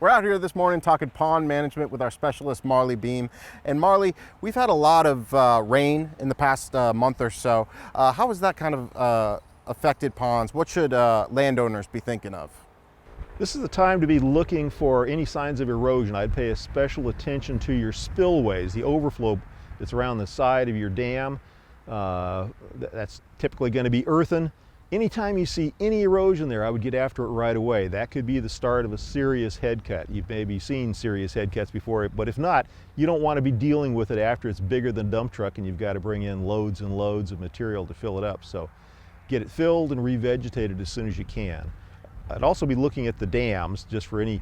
We're out here this morning talking pond management with our specialist, Marley Beem. And Marley, we've had a lot of rain in the past month or so. How has that kind of affected ponds? What should landowners be thinking of? This is the time to be looking for any signs of erosion. I'd pay a special attention to your spillways, the overflow that's around the side of your dam. That's typically going to be earthen. Anytime you see any erosion there, I would get after it right away. That could be the start of a serious head cut. You've maybe seen serious head cuts before, but if not, you don't want to be dealing with it after it's bigger than a dump truck and you've got to bring in loads and loads of material to fill it up. So get it filled and revegetated as soon as you can. I'd also be looking at the dams just for any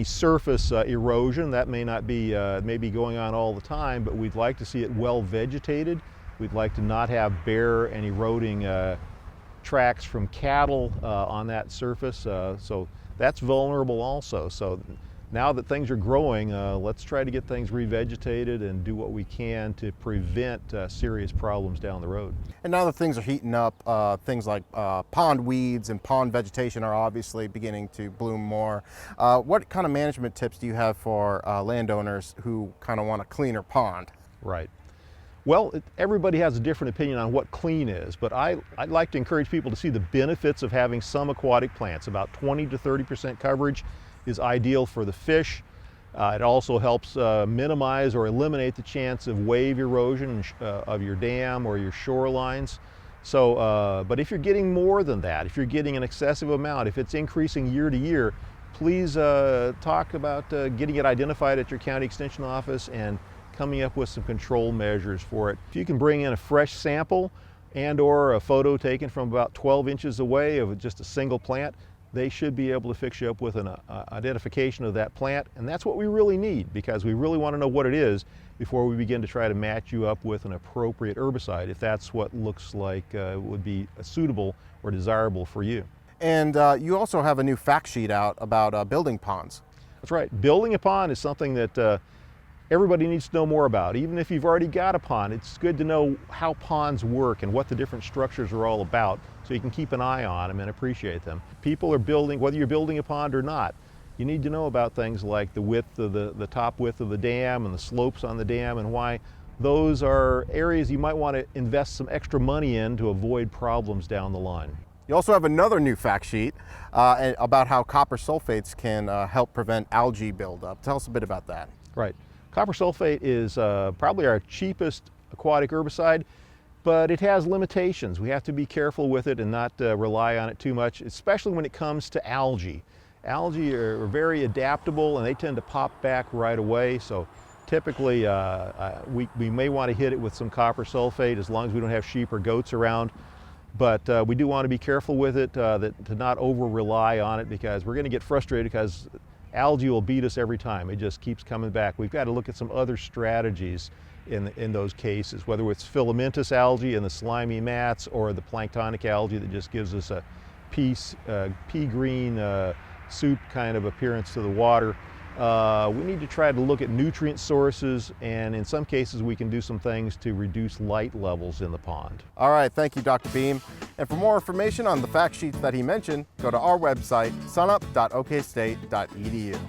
surface erosion. That may not be maybe going on all the time, but we'd like to see it well vegetated. We'd like to not have bare and eroding tracks from cattle on that surface, so that's vulnerable also. So now that things are growing, let's try to get things revegetated and do what we can to prevent serious problems down the road. And now that things are heating up, things like pond weeds and pond vegetation are obviously beginning to bloom more. What kind of management tips do you have for landowners who kind of want a cleaner pond? Right. Well, everybody has a different opinion on what clean is, but I'd like to encourage people to see the benefits of having some aquatic plants. About 20 to 30% coverage is ideal for the fish. It also helps minimize or eliminate the chance of wave erosion of your dam or your shorelines. So, but if you're getting more than that, if you're getting an excessive amount, if it's increasing year to year, please talk about getting it identified at your county extension office and coming up with some control measures for it. If you can bring in a fresh sample and or a photo taken from about 12 inches away of just a single plant, they should be able to fix you up with an identification of that plant. And that's what we really need, because we really want to know what it is before we begin to try to match you up with an appropriate herbicide, if that's what looks like would be suitable or desirable for you. And you also have a new fact sheet out about building ponds. That's right. Building a pond is something that everybody needs to know more about. Even if you've already got a pond, it's good to know how ponds work and what the different structures are all about, so you can keep an eye on them and appreciate them. People are building, whether you're building a pond or not, you need to know about things like the width of the top width of the dam and the slopes on the dam, and why those are areas you might want to invest some extra money in to avoid problems down the line. You also have another new fact sheet about how copper sulfates can help prevent algae buildup. Tell us a bit about that. Right. Copper sulfate is probably our cheapest aquatic herbicide, but it has limitations. We have to be careful with it and not rely on it too much, especially when it comes to algae. Algae are very adaptable and they tend to pop back right away, so typically we may want to hit it with some copper sulfate as long as we don't have sheep or goats around. But we do want to be careful with it, to not over-rely on it, because we're going to get frustrated because algae will beat us every time. It just keeps coming back. We've got to look at some other strategies in those cases, whether it's filamentous algae in the slimy mats or the planktonic algae that just gives us a pea green soup kind of appearance to the water. We need to try to look at nutrient sources, and in some cases we can do some things to reduce light levels in the pond. All right, thank you, Dr. Beem. And for more information on the fact sheets that he mentioned, go to our website, sunup.okstate.edu.